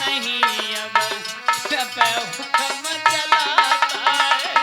नहीं अब पे हुक्म चलाता है।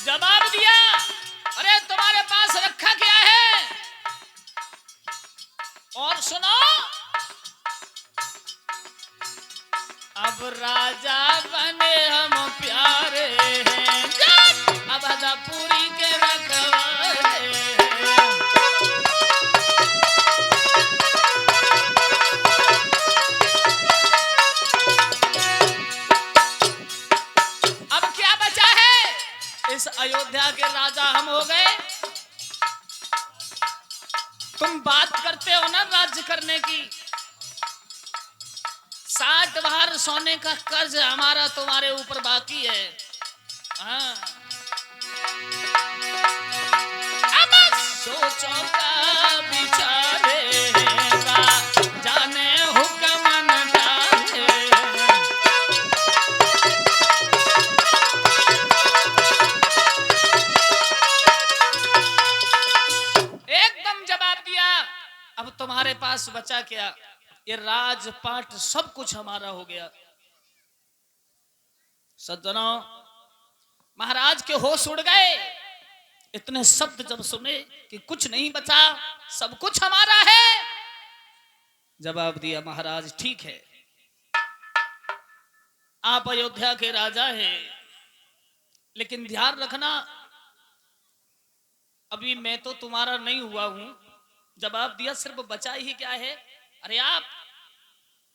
जवाब दिया, अरे तुम्हारे पास रखा क्या है? और सुनो, अब राजा बने हम प्यारे हैं, अब अदापुरी के रखवाले हैं। अब क्या बचा है? इस अयोध्या के राजा हम हो गए। तुम बात करते हो ना राज्य करने की, 60 बार सोने का कर्ज हमारा तुम्हारे ऊपर बाकी है। हाँ। अब सोचो का विचारेगा, जाने हुक्म न डाले। एकदम जवाब दिया, अब तुम्हारे पास बचा क्या? ये राजपाट सब कुछ हमारा हो गया। सज्जनों, महाराज के होश उड़ गए। इतने शब्द जब सुने कि कुछ नहीं बचा, सब कुछ हमारा है। जवाब दिया महाराज, ठीक है, आप अयोध्या के राजा हैं, लेकिन ध्यान रखना, अभी मैं तो तुम्हारा नहीं हुआ हूं। जवाब दिया, सिर्फ बचा ही क्या है? अरे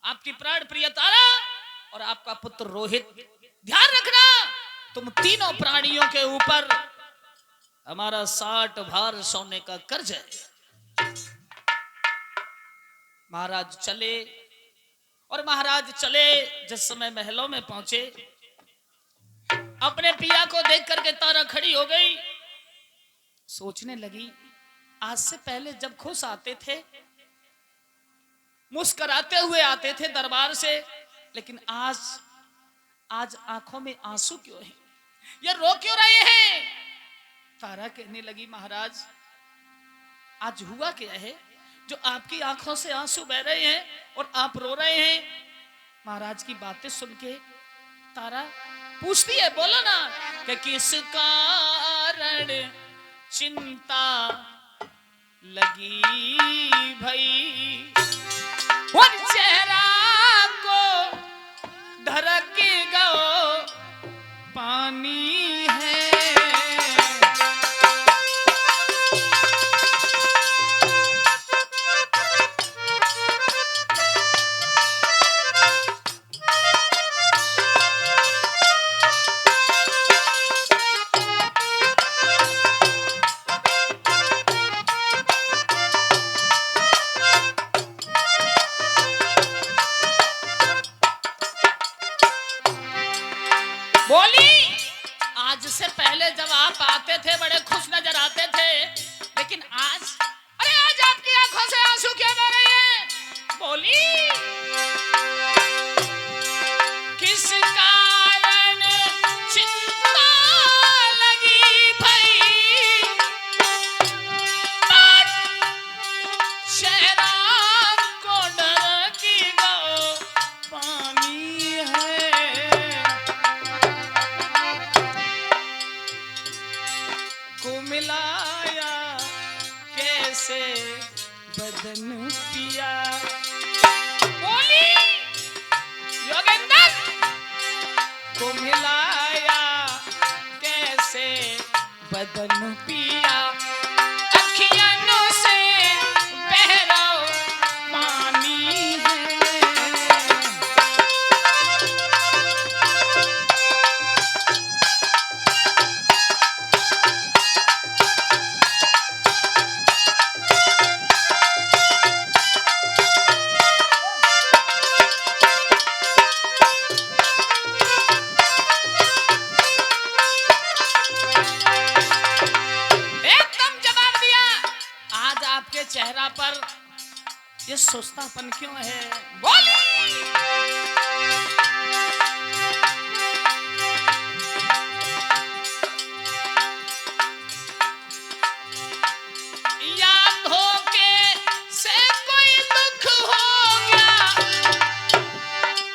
आपकी प्राण प्रिय तारा और आपका पुत्र रोहित। ध्यान रखना, तुम तीनों प्राणियों के ऊपर हमारा 60 भार सोने का कर्ज है। महाराज चले, और महाराज चले जिस समय महलों में पहुंचे, अपने पिया को देख करके तारा खड़ी हो गई। सोचने लगी, आज से पहले जब खुश आते थे, मुस्कुराते हुए आते थे दरबार से, लेकिन आज आंखों में आंसू क्यों हैं? ये रो क्यों रहे हैं? तारा कहने लगी, महाराज आज हुआ क्या है जो आपकी आंखों से आंसू बह रहे हैं और आप रो रहे हैं? महाराज की बातें सुन के तारा पूछती है, बोलो ना, कि किस कारण चिंता लगी भई, और चेहरा को ढरक गो पानी है। बोली, आज से पहले जब आप आते थे बड़े खुश नजर आते थे, लेकिन आज आपकी आंखों से आंसू क्यों बह रहे हैं? बोली, किस कारण चिंता लगी भई, चेहरा को ढरकी गो पानी है। को मिलाया कैसे बदन पिया। बोली, योगेंद्र, को मिलाया कैसे बदन पिया, अखियां से बहरा पानी है। सोचतापन क्यों है? बोली याद हो के से कोई दुख हो गया,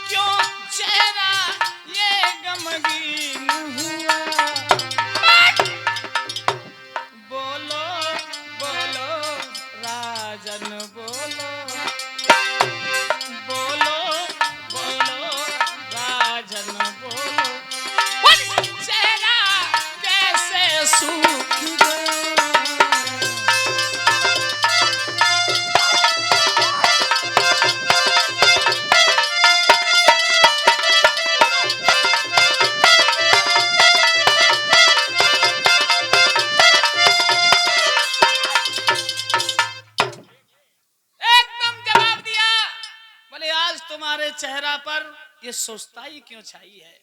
क्यों चेहरा ये गमगीन हुआ। बोलो बोलो राजन बोलो, बोलो बोलो राजन बोलो, चेहरा कैसे सूख गया। तुम्हारे चेहरा पर ये सुस्ताई क्यों छाई है?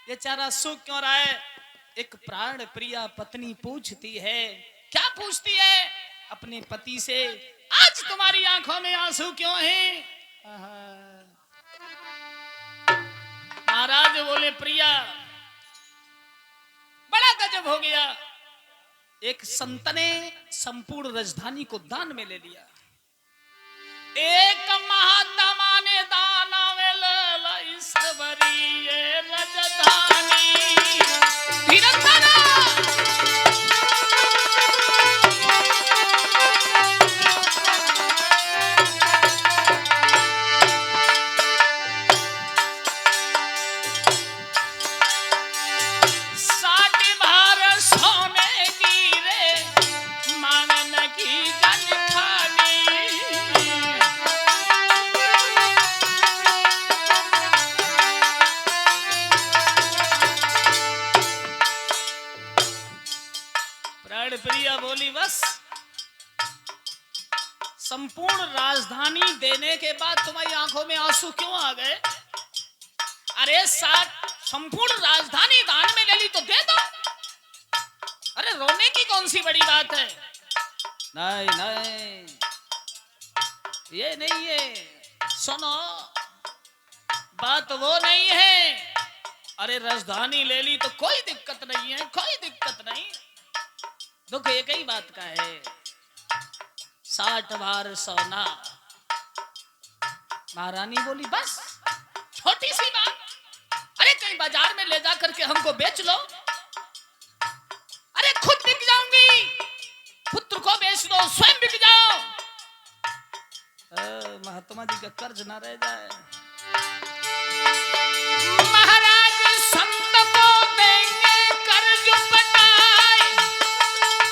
ये चेहरा सूख क्यों रहा है? एक प्राण प्रिया पत्नी पूछती है। क्या पूछती है अपने पति से? आज तुम्हारी आंखों में आंसू क्यों हैं? महाराज बोले, प्रिया बड़ा गजब हो गया। एक संत ने संपूर्ण राजधानी को दान में ले लिया। एक महात्मा ने दाना में सबरी राजधानी। प्रिया बोली, बस संपूर्ण राजधानी देने के बाद तुम्हारी आंखों में आंसू क्यों आ गए? अरे संपूर्ण राजधानी दान में ले ली तो दे दो। अरे रोने की कौन सी बड़ी बात है? नहीं नहीं, ये नहीं है। सुनो, बात वो नहीं है। अरे राजधानी ले ली तो कोई दिक्कत नहीं है, कोई दिक्कत नहीं। दुख एक ही बात का है, 60 बार सोना। महारानी बोली, बस छोटी सी बात। अरे कहीं बाजार में ले जा करके हमको बेच लो। अरे खुद बिक जाऊंगी, पुत्र को बेच दो, स्वयं बिक जाओ। महात्मा जी का कर्ज ना रह जाए। महाराज संत को देंगे कर्ज पटाए,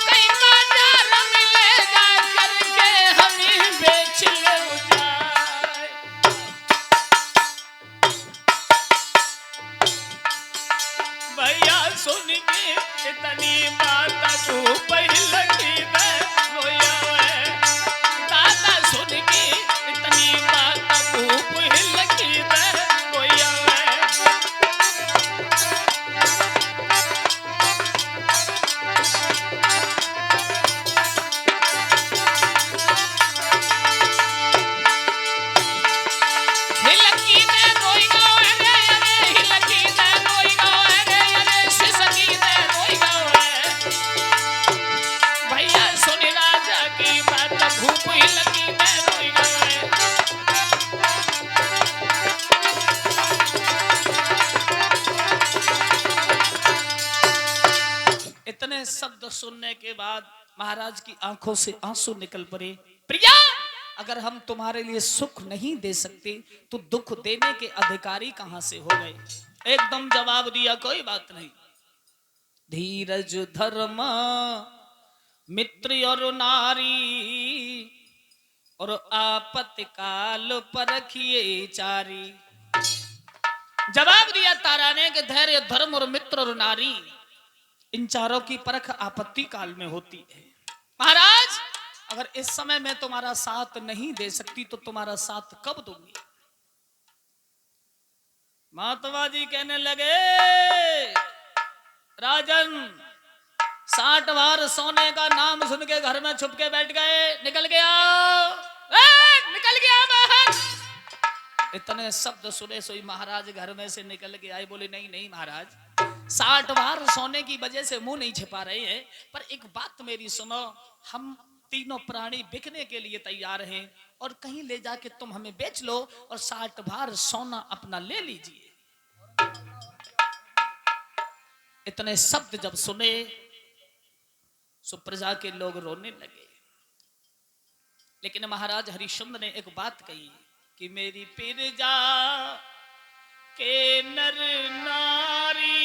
कहीं बाजार में ले जा करके हमें बेच ले जाए। भैया सुन के इतनी बात तू पहले की रोया है। दादा सुन के इतनी बात तू पहले की रोया है। इतने शब्द सुनने के बाद महाराज की आंखों से आंसू निकल पड़े। प्रिया, अगर हम तुम्हारे लिए सुख नहीं दे सकते तो दुख देने के अधिकारी कहां से हो गए? एकदम जवाब दिया, कोई बात नहीं। धीरज धर्म मित्र और नारी, और आपत्ति काल परखिए चारी। जवाब दिया तारा ने कि धैर्य, धर्म और मित्र और नारी, इन चारों की परख आपत्ति काल में होती है। महाराज, अगर इस समय मैं तुम्हारा साथ नहीं दे सकती तो तुम्हारा साथ कब दूंगी? महात्मा जी कहने लगे, राजन 60 बार सोने का नाम सुन के घर में छुप के बैठ गए। निकल गया निकल गया बाहर। इतने शब्द सुने सोई महाराज घर में से निकल के आए, बोले नहीं नहीं महाराज, 60 बार सोने की वजह से मुंह नहीं छिपा रहे हैं, पर एक बात मेरी सुनो, हम तीनों प्राणी बिकने के लिए तैयार हैं और कहीं ले जाके तुम हमें बेच लो और 60 बार सोना अपना ले लीजिए। इतने शब्द जब सुने सो प्रजा के लोग रोने लगे, लेकिन महाराज हरिश्चंद्र ने एक बात कही कि मेरी प्रजा के नर नारी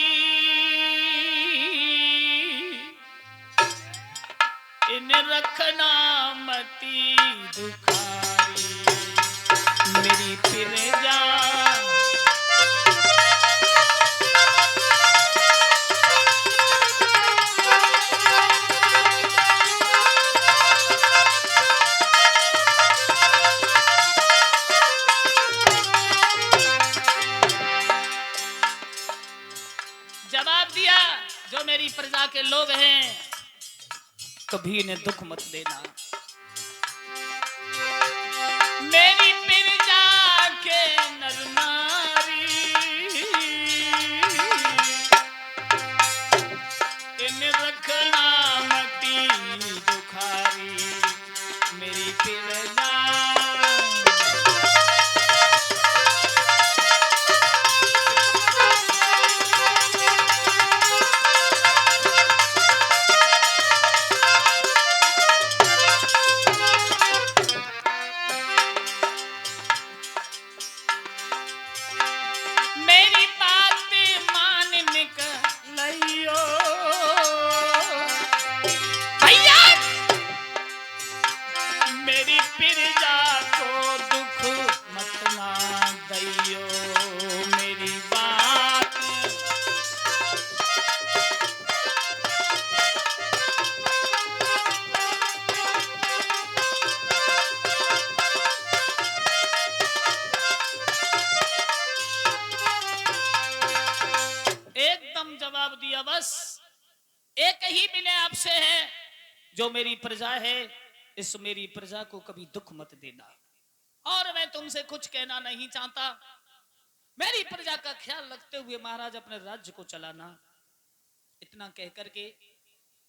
इन रखना मती दुखारी, मेरी प्रजा जवाब दिया, जो मेरी प्रजा के लोग हैं कभी इन्हें दुख मत देना। मेरी प्रजा के नर नारी इन रखना मती दुखारी, मेरी प्रजा जवाब दिया, बस एक ही मिले आपसे है, जो मेरी प्रजा है इस मेरी प्रजा को कभी दुख मत देना, और मैं तुमसे कुछ कहना नहीं चाहता। मेरी प्रजा का ख्याल रखते हुए महाराज अपने राज्य को चलाना। इतना कहकर के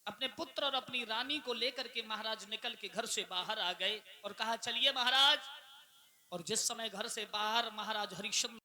अपने पुत्र और अपनी रानी को लेकर के महाराज निकल के घर से बाहर आ गए और कहा चलिए महाराज। और जिस समय घर से बाहर महाराज हरिश्चंद्र